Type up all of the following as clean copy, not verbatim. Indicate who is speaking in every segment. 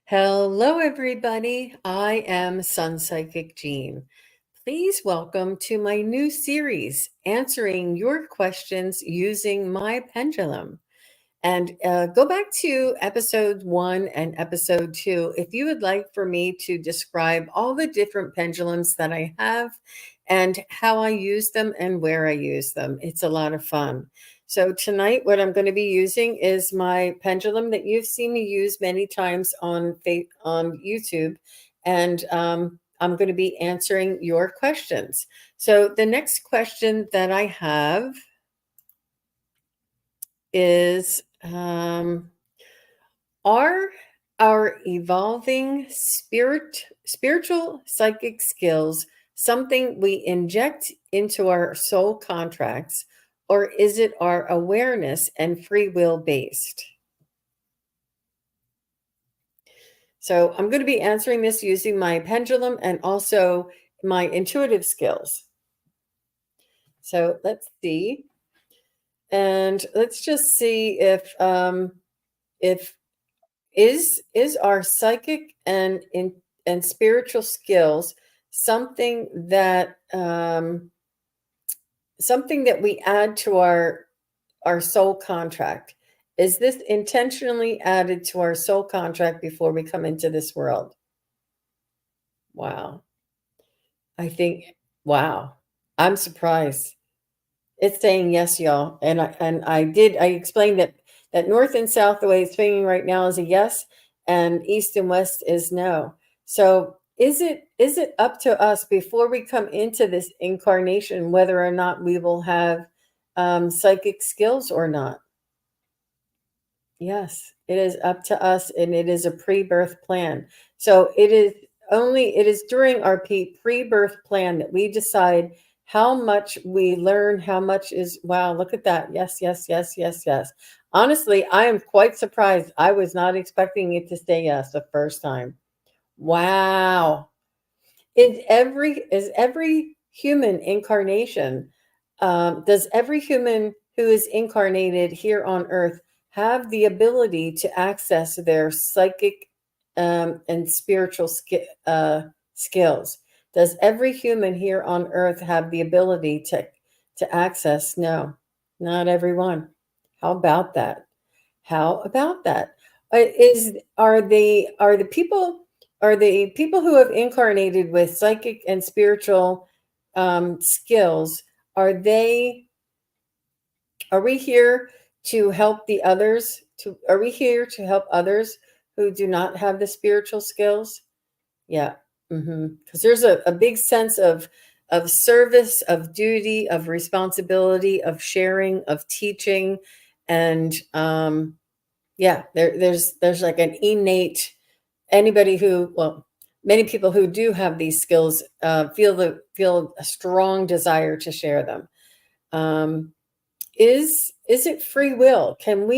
Speaker 1: Hello, everybody. I am Sun Psychic Jean. Please welcome to my new series, Answering Your Questions Using My Pendulum. And go back to episode 1 and episode 2 if you would like for me to describe all the different pendulums that I have and how I use them and where I use them. It's a lot of fun. So tonight, what I'm going to be using is my pendulum that you've seen me use many times on YouTube, and I'm going to be answering your questions. So the next question that I have is are our evolving spiritual psychic skills something we inject into our soul contracts, or is it our awareness and free will based? So I'm going to be answering this using my pendulum and also my intuitive skills. So let's see. And let's just see if is our psychic and spiritual skills something that we add to our soul contract? Is this intentionally added to our soul contract before we come into this world? Wow. I think, wow. I'm surprised. It's saying yes, y'all. I explained that north and south, the way it's swinging right now, is a yes, and east and west is no. So is it up to us before we come into this incarnation whether or not we will have psychic skills or not? Yes, it is up to us, and it is a pre-birth plan. So it is during our pre-birth plan that we decide how much we learn, how much is, wow, look at that. Yes, yes, yes, yes, yes. Honestly, I am quite surprised. I was not expecting it to say yes the first time. Wow. Is every human incarnation, does every human who is incarnated here on earth have the ability to access their psychic and spiritual skills? Does every human here on earth have the ability to access? No, not everyone. How about that? How about that? Is are the people who have incarnated with psychic and spiritual skills, are we here to help the others? Are we here to help others who do not have the spiritual skills? Yeah, because there's a big sense of service, of duty, of responsibility, of sharing, of teaching, and yeah, there's like an innate, anybody who, well, many people who do have these skills feel a strong desire to share them. Is it free will? Can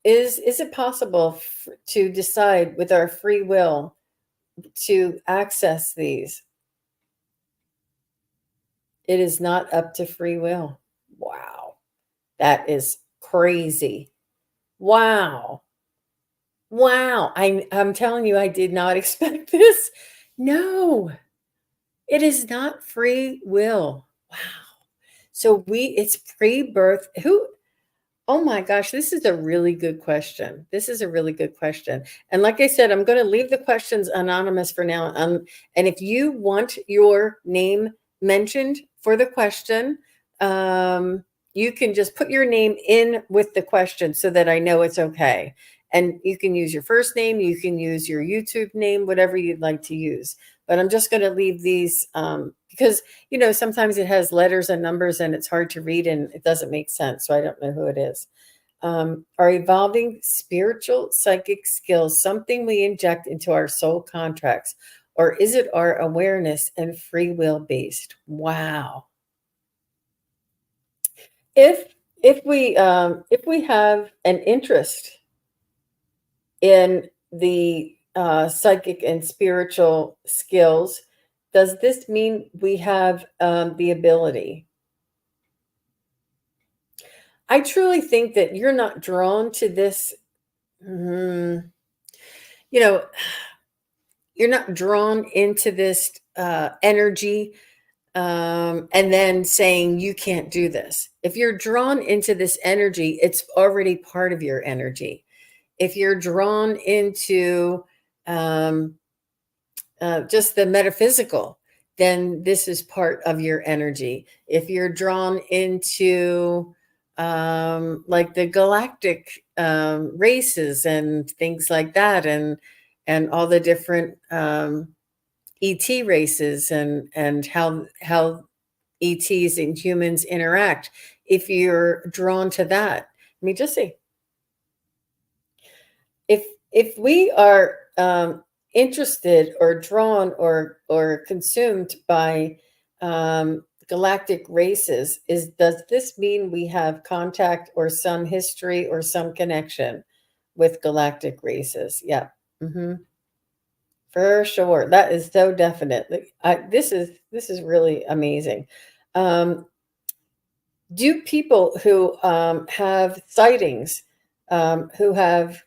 Speaker 1: is it possible to decide with our free will to access these? It is not up to free will. Wow, that is crazy. Wow. Wow. I'm telling you, I did not expect this. No, it is not free will. Wow. So it's pre-birth. Oh my gosh, this is a really good question. This is a really good question. And like I said, I'm going to leave the questions anonymous for now. And if you want your name mentioned for the question, you can just put your name in with the question so that I know it's okay. And you can use your first name, you can use your YouTube name, whatever you'd like to use. But I'm just going to leave these because, sometimes it has letters and numbers and it's hard to read and it doesn't make sense. So I don't know who it is. Are evolving spiritual psychic skills something we inject into our soul contracts, or is it our awareness and free will based? Wow. If if we have an interest in the psychic and spiritual skills, does this mean we have the ability? I truly think that you're not drawn to this. you know, you're not drawn into this energy and then saying you can't do this. If you're drawn into this energy, it's already part of your energy. If you're drawn into um, just the metaphysical, then this is part of your energy. If you're drawn into like the galactic races and things like that, and all the different ET races and how ETs and humans interact. If you're drawn to that, I mean, just say if we are interested or drawn or consumed by galactic races, does this mean we have contact or some history or some connection with galactic races? Yeah. Hmm. For sure. That is so definite. This is really amazing. Um, do people who have sightings, who have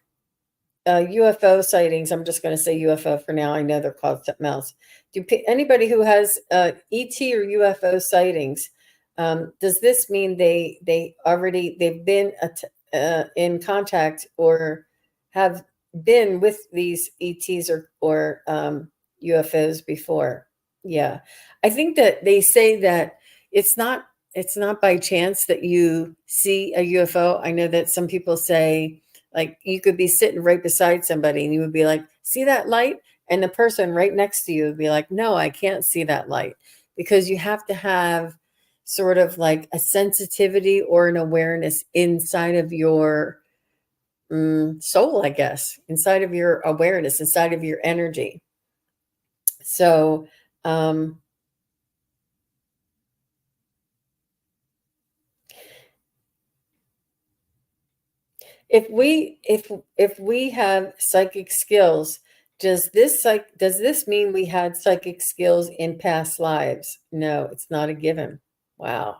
Speaker 1: UFO sightings, I'm just going to say UFO for now. I know they're called something else. Anybody who has ET or UFO sightings, does this mean they've been in contact or have been with these ETs or UFOs before? Yeah, I think that they say that it's not it's not by chance that you see a UFO. I know that some people say, like, you could be sitting right beside somebody and you would be like, see that light? And the person right next to you would be like, no, I can't see that light. Because you have to have sort of like a sensitivity or an awareness inside of your soul, I guess, inside of your awareness, inside of your energy. So, um, if we have psychic skills, does this mean we had psychic skills in past lives? No, it's not a given. Wow.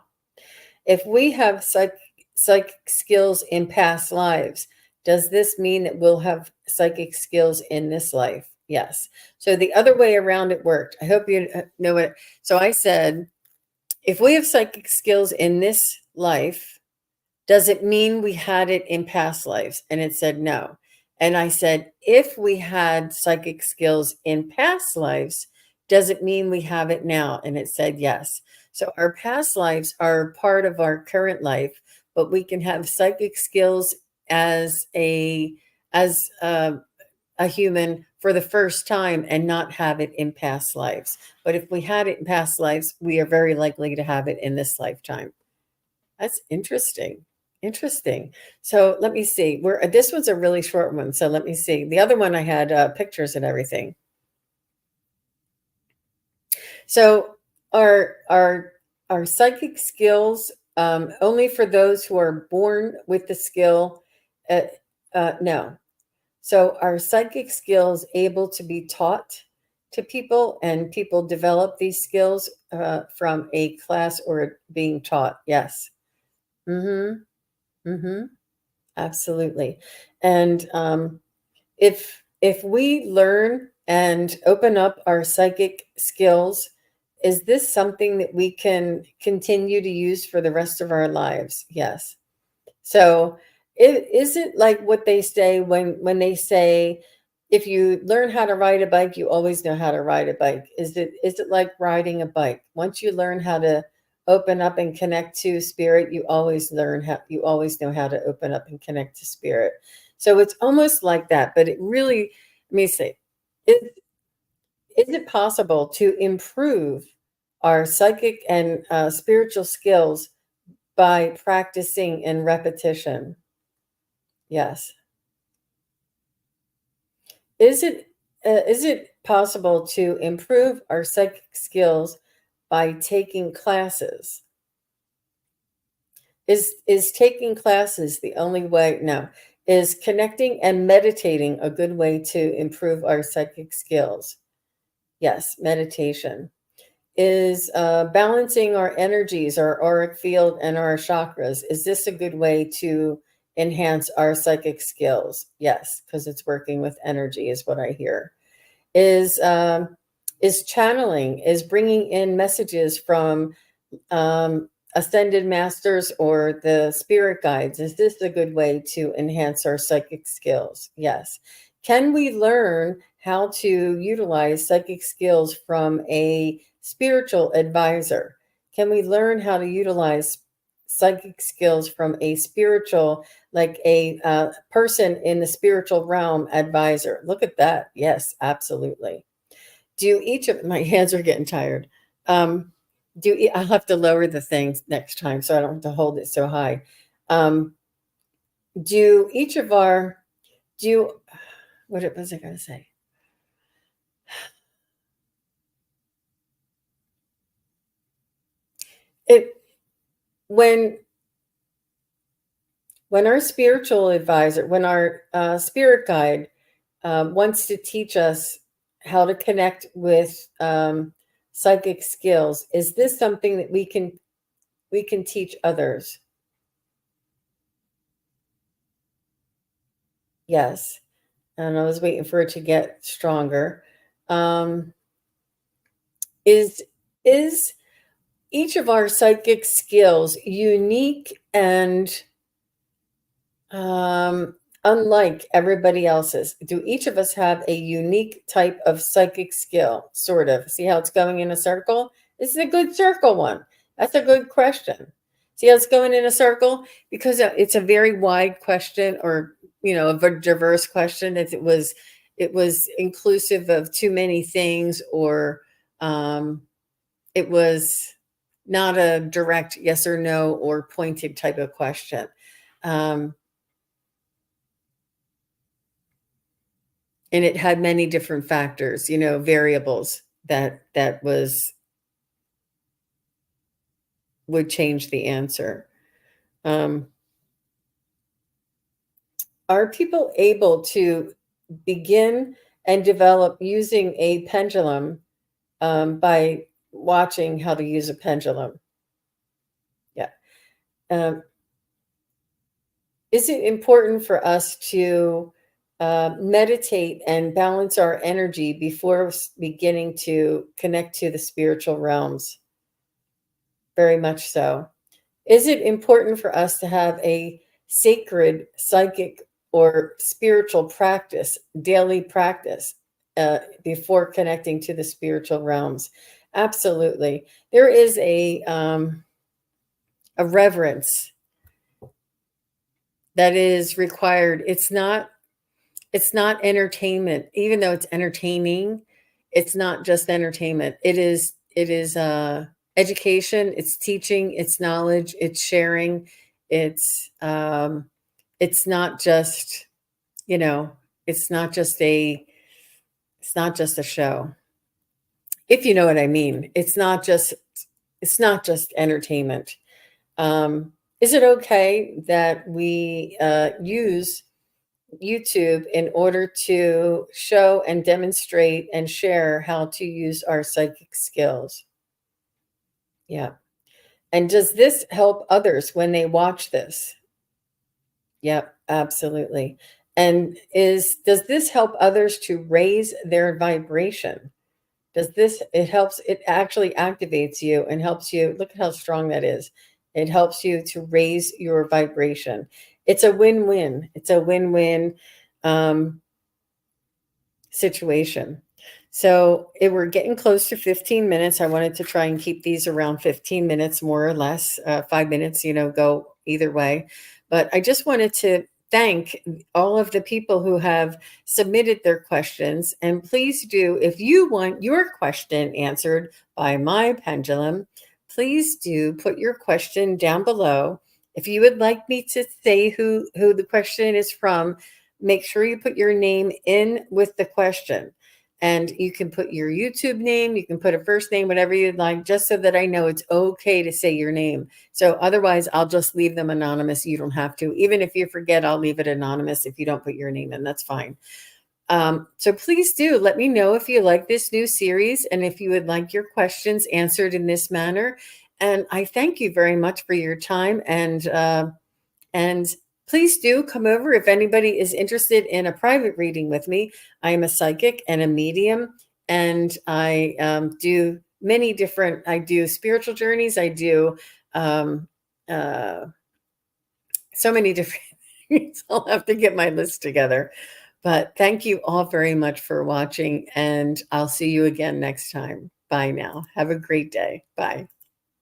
Speaker 1: If we have psychic skills in past lives, does this mean that we'll have psychic skills in this life? Yes. So the other way around it worked. I hope you know it. So I said, if we have psychic skills in this life, does it mean we had it in past lives? And it said no. And I said, if we had psychic skills in past lives, does it mean we have it now? And it said yes. So our past lives are part of our current life, but we can have psychic skills as a human for the first time and not have it in past lives. But if we had it in past lives, we are very likely to have it in this lifetime. That's interesting. Interesting. So let me see. This one's a really short one. So let me see. The other one I had pictures and everything. So our psychic skills only for those who are born with the skill? Uh, no. So are psychic skills able to be taught to people, and people develop these skills from a class or being taught? Yes. Mm-hmm. Mm-hmm. Absolutely. And if we learn and open up our psychic skills, is this something that we can continue to use for the rest of our lives? Yes. So is it like what they say when they say, if you learn how to ride a bike, you always know how to ride a bike? Is it like riding a bike? Once you learn how to open up and connect to spirit, you always know how to open up and connect to spirit. So it's almost like that, but it really, let me see. Is, is it possible to improve our psychic and spiritual skills by practicing and repetition? Yes. Is it possible to improve our psychic skills by taking classes? Is taking classes the only way? No. Is connecting and meditating a good way to improve our psychic skills? Yes, meditation. Is balancing our energies, our auric field, and our chakras, is this a good way to enhance our psychic skills. Yes, because it's working with energy, is what I hear. Is is channeling, is bringing in messages from ascended masters or the spirit guides. Is this a good way to enhance our psychic skills? Yes. Can we learn how to utilize psychic skills from a spiritual advisor? Can we learn how to utilize psychic skills from a spiritual, like a person in the spiritual realm advisor? Look at that. Yes, absolutely. Do each of my hands are getting tired. Um, I'll have to lower the thing next time so I don't have to hold it so high. Um, do each of our do what was I going to say? It when our spiritual advisor, when our spirit guide wants to teach us how to connect with psychic skills, is this something that we can teach others? Yes. And I was waiting for it to get stronger. Um, is is each of our psychic skills unique and um, unlike everybody else's? Do each of us have a unique type of psychic skill? Sort of. See how it's going in a circle? This is a good circle one. That's a good question. See how it's going in a circle? Because it's a very wide question, or a very diverse question. If it was inclusive of too many things, or um, it was not a direct yes or no or pointed type of question. Um, and it had many different factors, variables that would change the answer. um, are people able to begin and develop using a pendulum by watching how to use a pendulum? Yeah. um, is it important for us to meditate and balance our energy before beginning to connect to the spiritual realms? Very much so. Is it important for us to have a sacred psychic or spiritual practice, daily practice, before connecting to the spiritual realms? Absolutely. There is a reverence that is required. It's not entertainment, even though it's entertaining. It's not just entertainment. It is education, it's teaching, it's knowledge, it's sharing. It's not just, you know, it's not just a show. If you know what I mean. It's not just entertainment. Is it okay that we use YouTube in order to show and demonstrate and share how to use our psychic skills? Yeah. And does this help others when they watch this? Yep, absolutely. And does this help others to raise their vibration? It actually activates you and helps you. Look at how strong that is. It helps you to raise your vibration. It's a win-win. It's a win-win um, situation. So we're getting close to 15 minutes. I wanted to try and keep these around 15 minutes, more or less. 5 minutes, go either way. But I just wanted to thank all of the people who have submitted their questions. And please do, if you want your question answered by my pendulum, please do put your question down below. If you would like me to say who the question is from, make sure you put your name in with the question. And you can put your YouTube name, you can put a first name, whatever you'd like, just so that I know it's okay to say your name. So otherwise, I'll just leave them anonymous. You don't have to. Even if you forget, I'll leave it anonymous if you don't put your name in. That's fine. So please do let me know if you like this new series and if you would like your questions answered in this manner. And I thank you very much for your time and please do come over if anybody is interested in a private reading with me. I am a psychic and a medium, and I do many different, I do spiritual journeys. I do um, uh, so many different things. I'll have to get my list together. But thank you all very much for watching, and I'll see you again next time. Bye now. Have a great day. Bye.